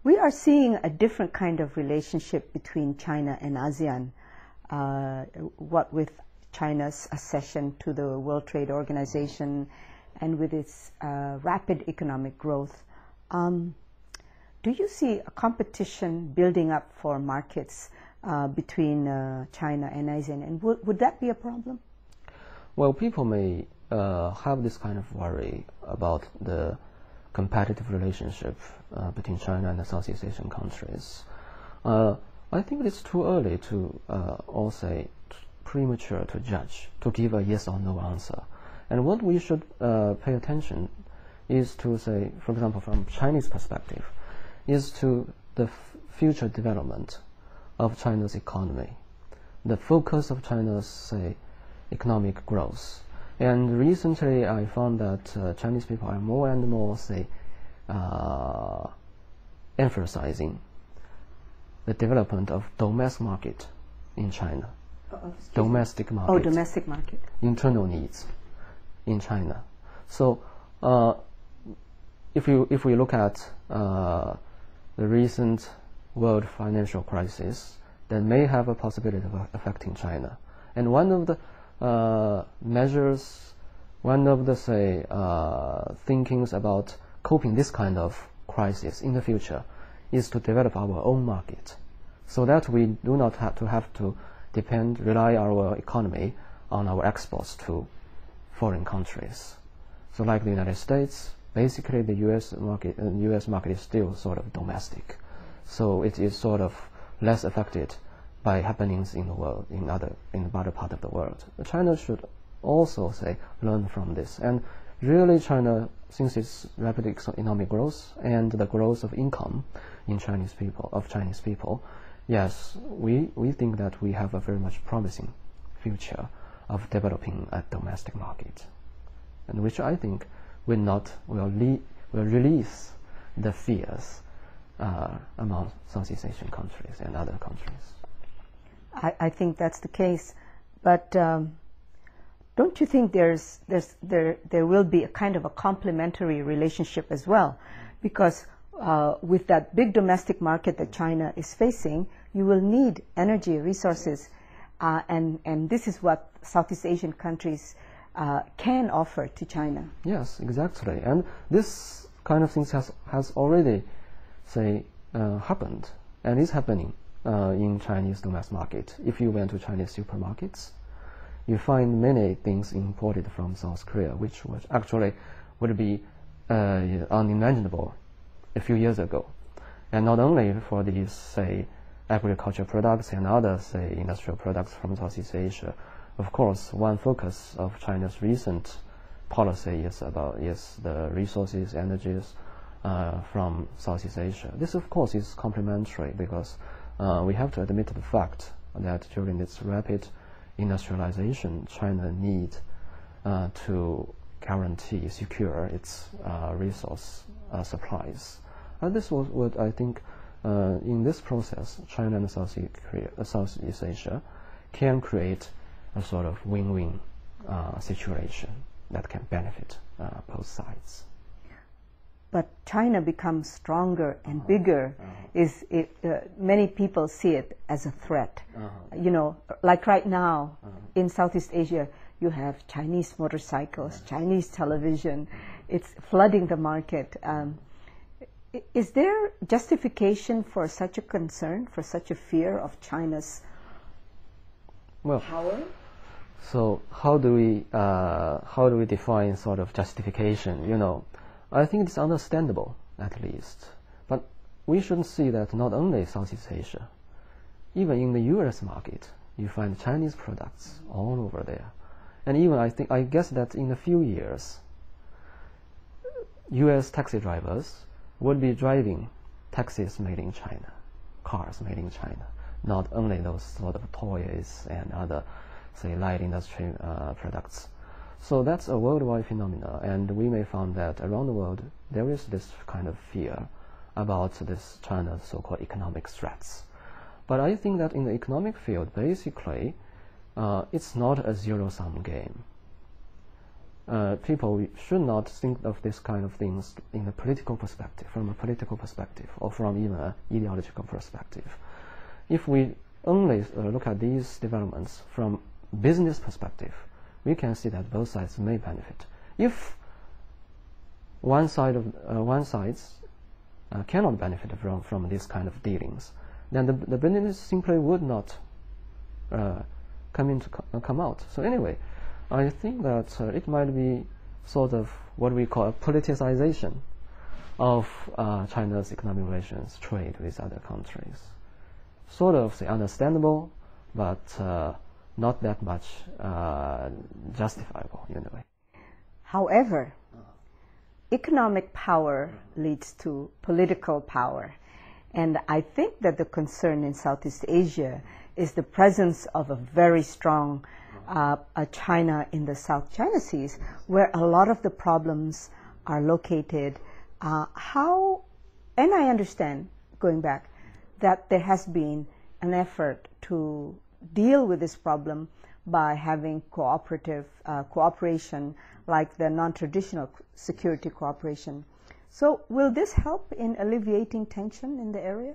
We are seeing a different kind of relationship between China and ASEAN, what with China's accession to the World Trade Organization and with its rapid economic growth. Do you see a competition building up for markets between China and ASEAN, and would that be a problem? Well, people may have this kind of worry about the competitive relationship between China and the Southeast Asian countries. I think it's too early to, or say, premature to judge, to give a yes or no answer. And what we should pay attention is to say, for example, from Chinese perspective, is to the future development of China's economy, the focus of China's, say, economic growth. And recently I found that Chinese people are more and more, say, emphasizing the development of domestic market in China. Domestic market. Oh, domestic market. Internal needs in China. So if we look at the recent world financial crisis, that may have a possibility of affecting China. And one of the measures, one of the, say, thinkings about coping this kind of crisis in the future is to develop our own market, so that we do not have to rely our economy on our exports to foreign countries. So like the United States, basically the US market is still sort of domestic. So it is sort of less affected by happenings in the world, in the other part of the world. China should also, say, learn from this. And really China, since its rapid economic growth and the growth of income in Chinese people, yes, we think that we have a very much promising future of developing a domestic market, and which I think will release the fears among Southeast Asian countries and other countries. I think that's the case, but don't you think there will be a kind of a complementary relationship as well? Because with that big domestic market that China is facing, you will need energy resources, and this is what Southeast Asian countries can offer to China. Yes, exactly. And this kind of things has already, say, happened, and is happening in Chinese domestic market. If you went to Chinese supermarkets, you find many things imported from South Korea, which would be unimaginable a few years ago. And not only for these, say, agricultural products and other, say, industrial products from Southeast Asia. Of course, one focus of China's recent policy is the resources, energies from Southeast Asia. This, of course, is complementary because we have to admit the fact that during its rapid industrialization, China needs to secure its resource supplies. And this was what I think in this process, China and Southeast Asia can create a sort of win-win situation that can benefit both sides. But China becomes stronger and bigger. Many people see it as a threat. You know, like right now in Southeast Asia, you have Chinese motorcycles, Chinese television. It's flooding the market. Is there justification for such a concern, for such a fear of China's power? So how do we define sort of justification? You know, I think it's understandable at least, but we should see that not only Southeast Asia, even in the U.S. market, you find Chinese products all over there, and even I guess that in a few years, U.S. taxi drivers would be driving taxis made in China, cars made in China, not only those sort of toys and other, say, light industry products. So that's a worldwide phenomenon, and we may find that around the world there is this kind of fear about this China's so-called economic threats. But I think that in the economic field, basically, it's not a zero-sum game. people should not think of this kind of things in a political perspective, from a political perspective, or from even an ideological perspective. If we only look at these developments from business perspective, we can see that both sides may benefit. If one side cannot benefit from this kind of dealings, then the business simply would not come out. So anyway, I think that it might be sort of what we call a politicization of China's economic relations, trade with other countries. Sort of say understandable, but not that much justifiable in a way. However, economic power leads to political power. And I think that the concern in Southeast Asia is the presence of a very strong China in the South China Seas, where a lot of the problems are located. And I understand, going back, that there has been an effort to deal with this problem by having cooperation, like the non-traditional security cooperation. So will this help in alleviating tension in the area?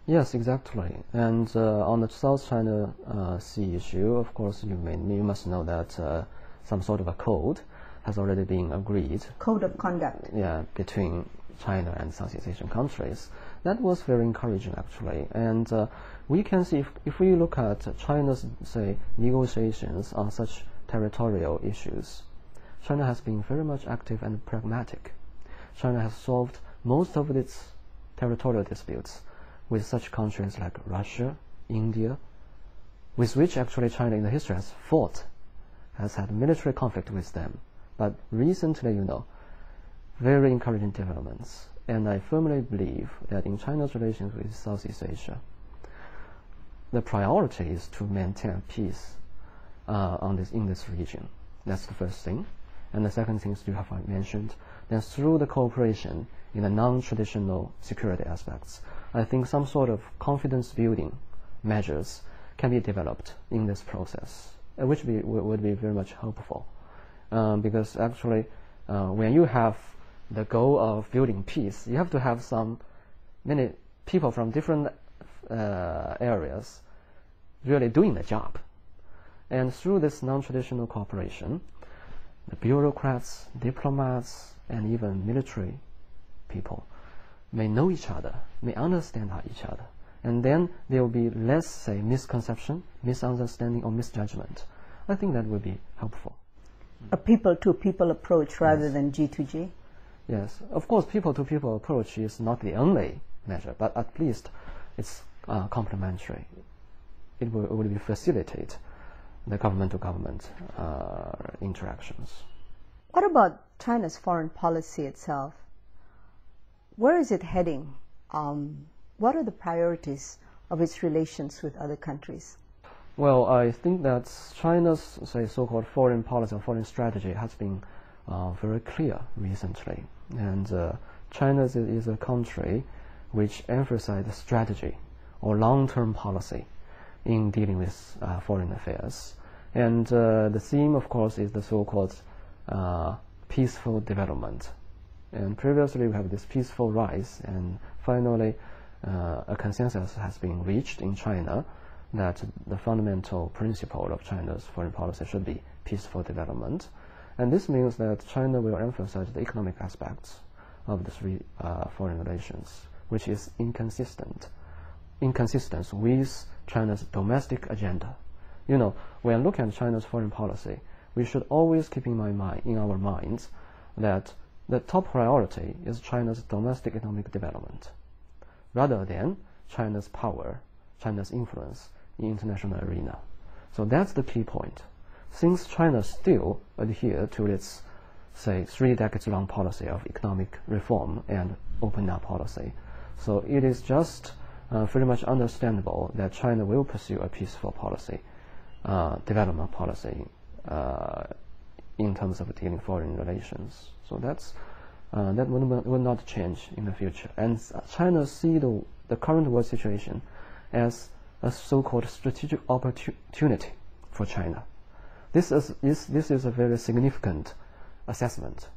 Yes, exactly. And on the South China Sea issue, of course, you must know that some sort of a code has already been agreed. Code of conduct. Yeah, between China and Southeast Asian countries. That was very encouraging, actually. And we can see, if we look at China's, say, negotiations on such territorial issues, China has been very much active and pragmatic. China has solved most of its territorial disputes with such countries like Russia, India, with which actually China in the history has had military conflict with them. But recently, very encouraging developments. And I firmly believe that in China's relations with Southeast Asia, the priority is to maintain peace in this region. That's the first thing. And the second thing is, you have mentioned, then through the cooperation in the non-traditional security aspects, I think some sort of confidence-building measures can be developed in this process, which would be very much helpful. Because actually, when you have the goal of building peace, you have to have many people from different areas really doing the job. And through this non-traditional cooperation, the bureaucrats, diplomats, and even military people may know each other, may understand each other. And then there will be less, say, misconception, misunderstanding, or misjudgment. I think that would be helpful. A people-to-people approach rather than G2G? Yes. Of course, people-to-people approach is not the only measure, but at least it's complementary. It will facilitate the government-to-government interactions. What about China's foreign policy itself? Where is it heading? What are the priorities of its relations with other countries? Well, I think that China's, say, so-called foreign policy or foreign strategy has been very clear recently. And China is a country which emphasizes strategy or long-term policy in dealing with foreign affairs. And the theme, of course, is the so-called peaceful development. And previously we have this peaceful rise, and finally a consensus has been reached in China that the fundamental principle of China's foreign policy should be peaceful development. And this means that China will emphasize the economic aspects of the foreign relations, which is inconsistent with China's domestic agenda. When looking at China's foreign policy, we should always keep in our minds that the top priority is China's domestic economic development, rather than China's power, China's influence in international arena. So that's the key point. Since China still adheres to its, say, 3 decades long policy of economic reform and open up policy, so it is just very much understandable that China will pursue a peaceful policy, development policy, in terms of dealing foreign relations. So that will not change in the future. And China sees the current world situation as a so-called strategic opportunity for China. This is a very significant assessment